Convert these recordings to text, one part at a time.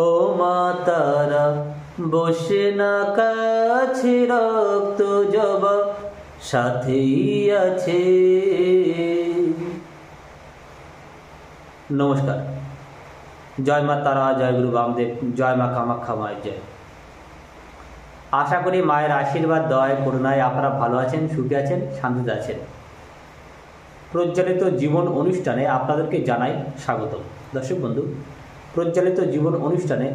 ও মা তারা বসে না কাছে, রক্ত জবা সাথেই আছে। নমস্কার। জয় মা তারা, জয় গুরু বামদেব, জয় মা কামাখ্যা মায়ের জয়। আশা করি মায়ের আশীর্বাদ, দয়া, করুণায় আপনারা ভালো আছেন, সুখে আছেন, শান্তিতে আছেন। প্রজ্বলিত জীবন অনুষ্ঠানে আপনাদেরকে জানাই স্বাগতম। দর্শক বন্ধু, প্রজ্বলিত জীবন অনুষ্ঠানে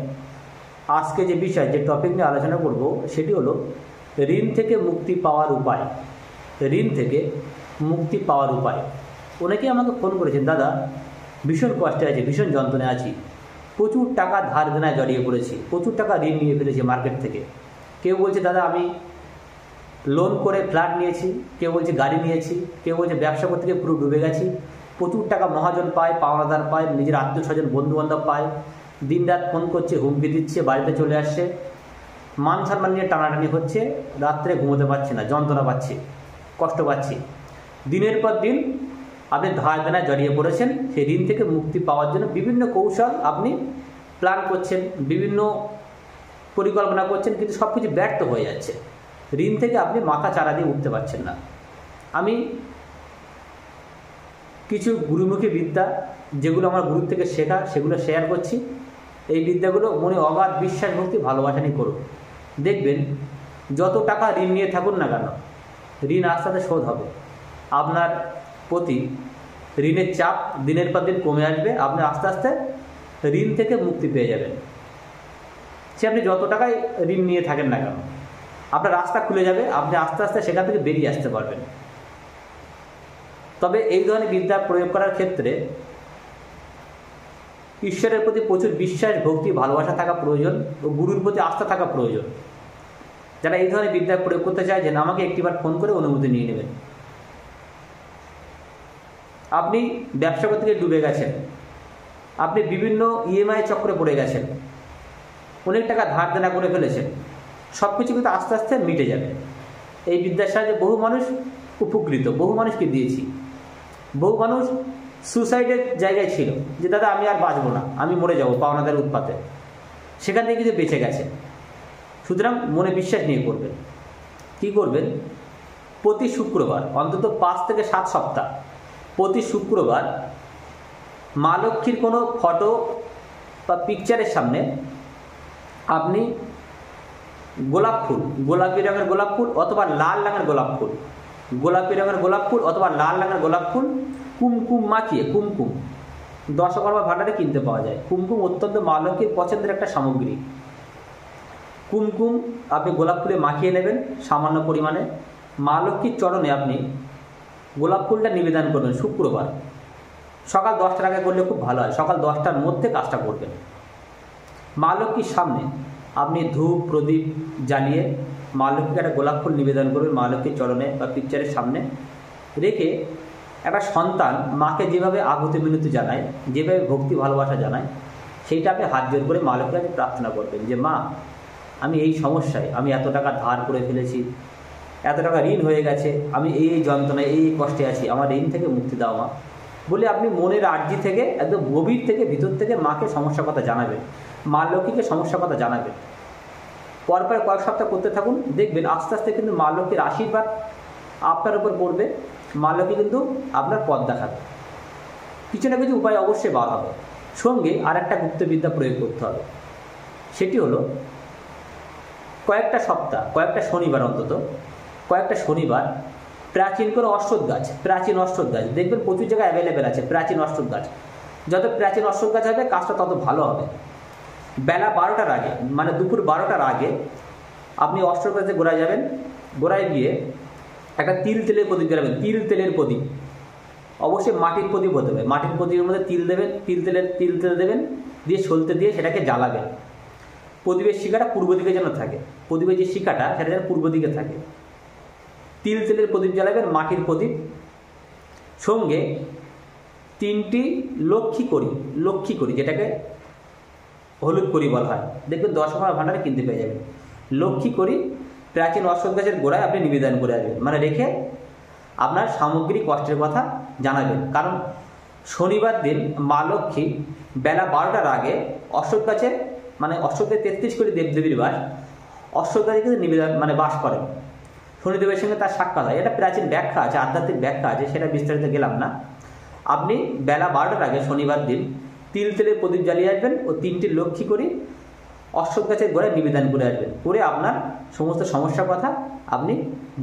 আজকে যে বিষয়, যে টপিক নিয়ে আলোচনা করব সেটি হলো ঋণ থেকে মুক্তি পাওয়ার উপায়। ঋণ থেকে মুক্তি পাওয়ার উপায়। অনেকেই আমাকে ফোন করেছেন, দাদা ভীষণ কষ্টে আছি, ভীষণ যন্ত্রণায় আছি, প্রচুর টাকা ধার দেনায় জড়িয়ে পড়েছি, প্রচুর টাকা ঋণ নিয়ে ফেলেছি মার্কেট থেকে। কেউ বলছে দাদা আমি লোন করে ফ্ল্যাট নিয়েছি, কেউ বলছে গাড়ি নিয়েছি, কেউ বলছে ব্যবসা করতে গিয়ে পুরো ডুবে গেছি, প্রচুর টাকা মহাজন পায়, পাওনাদার পায়, নিজের আত্মীয় স্বজন বন্ধুবান্ধব পায়, দিন রাত ফোন করছে, হুমকি দিচ্ছে, বাড়িতে চলে আসছে, মান সম্মান নিয়ে টানাটানি হচ্ছে, রাত্রে ঘুমোতে পারছে না, যন্ত্রণা পাচ্ছে, কষ্ট পাচ্ছে। দিনের পর দিন আপনি ধার দেনায় জড়িয়ে পড়েছেন। সেই ঋণ থেকে মুক্তি পাওয়ার জন্য বিভিন্ন কৌশল আপনি প্ল্যান করছেন, বিভিন্ন পরিকল্পনা করছেন, কিন্তু সব কিছু ব্যর্থ হয়ে যাচ্ছে। ঋণ থেকে আপনি মাথা চারা দিয়ে উঠতে পারছেন না। আমি কিছু গুরুমুখী বিদ্যা, যেগুলো আমার গুরুর থেকে শেখা, সেগুলো শেয়ার করছি। এই বিদ্যাগুলো মনে অগাধ বিশ্বাস, ভক্তি, ভালোবাসা নিয়ে করুন। দেখবেন যত টাকা ঋণ নিয়ে থাকুন না কেন, ঋণ আস্তে আস্তে শোধ হবে। আপনার প্রতি ঋণের চাপ দিনের পর দিন কমে আসবে। আপনি আস্তে আস্তে ঋণ থেকে মুক্তি পেয়ে যাবেন। সে আপনি যত টাকায় ঋণ নিয়ে থাকেন না কেন, আপনার রাস্তা খুলে যাবে, আপনি আস্তে আস্তে সেখান থেকে বেরিয়ে আসতে পারবেন। তবে এই ধরনের বিদ্যা প্রয়োগ করার ক্ষেত্রে ঈশ্বরের প্রতি প্রচুর বিশ্বাস, ভক্তি, ভালোবাসা থাকা প্রয়োজন ও গুরুর প্রতি আস্থা থাকা প্রয়োজন। যারা এই ধরনের বিদ্যা প্রয়োগ করতে চাইছেন, আমাকে একটিবার ফোন করে অনুমতি নিয়ে নেবেন। আপনি ব্যবসা করতে গিয়ে ডুবে গেছেন, আপনি বিভিন্ন ইএমআই চক্রে পড়ে গেছেন, অনেক টাকা ধার দেনা করে ফেলেছেন, সব কিছু কিন্তু আস্তে আস্তে মিটে যাবে। এই বিদ্যার সাহায্যে বহু মানুষ উপকৃত, বহু মানুষকে দিয়েছি। বহু মানুষ সুসাইডের জায়গায় ছিল, যে দাদা আমি আর বাঁচবো না, আমি মরে যাবো পাওনাদার উৎপাতে, সেখান থেকে কিছু বেঁচে গেছে। সুতরাং মনে বিশ্বাস নিয়ে করবেন। কি করবেন? প্রতি শুক্রবার, অন্তত 5 থেকে 7 সপ্তাহ, প্রতি শুক্রবার মা লক্ষ্মীর কোনো ফটো বা পিকচারের সামনে আপনি গোলাপ ফুল, গোলাপি রঙের গোলাপ ফুল অথবা লাল রঙের গোলাপ ফুল, গোলাপি রঙের গোলাপ ফুল অথবা লাল রঙের গোলাপ ফুল কুমকুম মাখিয়ে, কুমকুম দশকর্মা ভাণ্ডারে কিনতে পাওয়া যায়। কুমকুম অত্যন্ত মা লক্ষ্মীর পছন্দের একটা সামগ্রী। কুমকুম আপনি গোলাপ ফুলে মাখিয়ে নেবেন সামান্য পরিমাণে। মা লক্ষ্মীর চরণে আপনি গোলাপ ফুলটা নিবেদন করবেন শুক্রবার সকাল 10টার আগে করলে খুব ভালো হয়। সকাল 10টার মধ্যে কাজটা করবেন। মা লক্ষ্মীর সামনে আপনি ধূপ প্রদীপ জ্বালিয়ে মা লক্ষ্মীকে একটা গোলাপ ফুল নিবেদন করবেন মা লক্ষ্মীর চরণে বা পিকচারের সামনে রেখে। একটা সন্তান মাকে যেভাবে আকুতি মিনতি জানায়, যেভাবে ভক্তি ভালোবাসা জানায়, সেইটা আপনি হাত জোর করে মা লক্ষ্মীকে আপনি প্রার্থনা করবেন যে মা আমি এই সমস্যায়, আমি এত টাকা ধার করে ফেলেছি, এত টাকা ঋণ হয়ে গেছে, আমি এই যন্ত্রণায় এই কষ্টে আছি, আমার ঋণ থেকে মুক্তি দাও মা বলে আপনি মনের আর্জি থেকে একদম গভীর থেকে ভিতর থেকে মাকে সমস্যার কথা জানাবেন, মা লক্ষ্মীকে সমস্যার কথা জানাবেন। পরপর কয়েক সপ্তাহ করতে থাকুন, দেখবেন আস্তে আস্তে কিন্তু মা লক্ষ্মীর আশীর্বাদ আপনার উপর পড়বে। মা লক্ষ্মী কিন্তু আপনার পথ দেখাবে। কিছু না কিছু উপায় অবশ্যই বার হবে। সঙ্গে আর একটা গুপ্তবিদ্যা প্রয়োগ করতে হবে। সেটি হলো কয়েকটা সপ্তাহ, কয়েকটা শনিবার, অন্তত কয়েকটা শনিবার প্রাচীন কোনো অশ্বত্থ গাছ, প্রাচীন অশ্বত্থ গাছ দেখবেন প্রচুর জায়গায় অ্যাভেলেবেল আছে। প্রাচীন অশ্বত্থ গাছ, যত প্রাচীন অশ্বত্থ গাছ হবে কাজটা তত ভালো হবে। বেলা 12টার আগে, মানে দুপুর 12টার আগে আপনি অশ্বত্থ গাছে গোড়ায় যাবেন। গোড়ায় গিয়ে একটা তিল তেলের প্রদীপ জ্বালাবেন। তিল তেলের প্রদীপ অবশ্যই মাটির প্রদীপ হতে হবে। মাটির প্রদীপের মধ্যে তিল দেবেন, তিল তেল দেবেন, দিয়ে সলতে দিয়ে সেটাকে জ্বালাবেন। প্রদীপের শিখাটা পূর্ব দিকে যেন থাকে, প্রদীপের যে শিখাটা সেটা যেন পূর্ব দিকে থাকে। তিল তেলের প্রদীপ জ্বালাবেন, মাটির প্রদীপ। সঙ্গে 3টি লক্ষ্মী করি, যেটাকে হলুদ করি বলা হয়, দেখবেন 10 টাকা ভাণ্ডারে কিনতে পেয়ে যাবেন। লক্ষ্মী করি প্রাচীন অশ্বত্থ গাছের গোড়ায় আপনি নিবেদন করে আসবেন, মানে রেখে আপনার সামগ্রিক কষ্টের কথা জানাবেন। কারণ শনিবার দিন মা লক্ষ্মী বেলা 12টার আগে অশ্বত্থ গাছের মানে অশ্বত্থে 33 কোটি দেবদেবীর বাস, অশ্বত্থাদি কিন্তু নিবেদন মানে বাস করেন, শনিদেবের সঙ্গে তার সাক্ষাৎ হয়। এটা প্রাচীন ব্যাখ্যা আছে, আধ্যাত্মিক ব্যাখ্যা আছে, সেটা বিস্তারিত গেলাম না। আপনি বেলা 12টার আগে শনিবার দিন তিল তেলের প্রদীপ জ্বালিয়ে আসবেন ও 3টি লক্ষ্মী করে অশ্বত্থ গাছের গোড়ায় নিবেদন করে আসবেন, করে আপনার সমস্ত সমস্যার কথা আপনি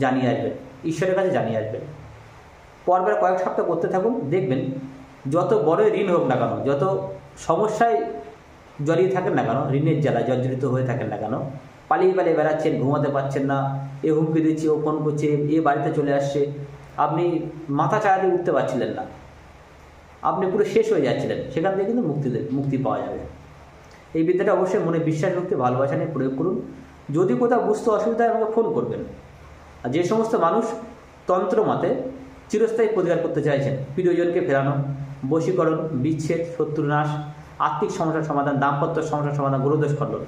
জানিয়ে আসবেন, ঈশ্বরের কাছে জানিয়ে আসবেন। পরপর কয়েক সপ্তাহ করতে থাকুন, দেখবেন যত বড় ঋণ হোক না কেন, যত সমস্যায় জড়িয়ে থাকেন না কেন, ঋণের জ্বালা জর্জরিত হয়ে থাকেন না কেন, পালিয়ে পালিয়ে বেড়াচ্ছেন, ঘুমাতে পারছেন না, এ হুমকি দিচ্ছে, ও ফোন করছে, এ বাড়িতে চলে আসছে, আপনি মাথা চাড়া দিয়ে উঠতে পারছিলেন না, আপনি পুরো শেষ হয়ে যাচ্ছিলেন, সেখান থেকে কিন্তু মুক্তি পাওয়া যাবে। এই বিদ্যাটা অবশ্যই মনে বিশ্বাস রাখতে ভালোবাসা নিয়ে প্রয়োগ করুন। যদি কোথাও বুঝতে অসুবিধা হয় আমাকে ফোন করবেন। আর যে সমস্ত মানুষ তন্ত্র মতে চিরস্থায়ী প্রতিকার করতে চাইছেন, প্রিয়জনকে ফেরানো, বশীকরণ, বিচ্ছেদ, শত্রুনাশ, আর্থিক সমস্যার সমাধান, দাম্পত্য সমস্যার সমাধান, গ্রহদোষ খণ্ডন,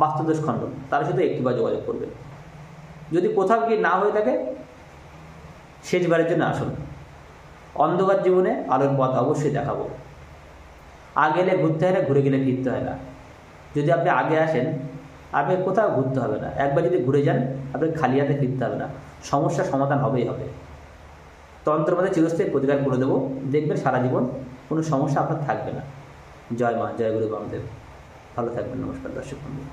বাস্তুদোষ খণ্ডন, তার সাথে একটিবার যোগাযোগ করবেন। যদি কোথাও কি না হয়ে থাকে শেষবারের জন্য আসুন, অন্ধকার জীবনে আলোর পথ অবশ্যই দেখাবো। আগে এলে ঘুরতে হয় না, ঘুরে গেলে ফিরতে হয় না। যদি আপনি আগে আসেন আপনাকে কোথাও ঘুরতে হবে না, একবার যদি ঘুরে যান আপনাকে খালি হাতে ফিরতে হবে না, সমস্যার সমাধান হবেই হবে। তন্ত্রের মধ্যে চিরস্থায়ী প্রতিকার করে দেবো, দেখবেন সারা জীবন কোনো সমস্যা আপনার থাকবে না। জয় মা, জয় গুরু বামদেব। ভালো থাকবেন। নমস্কার দর্শক বন্ধু।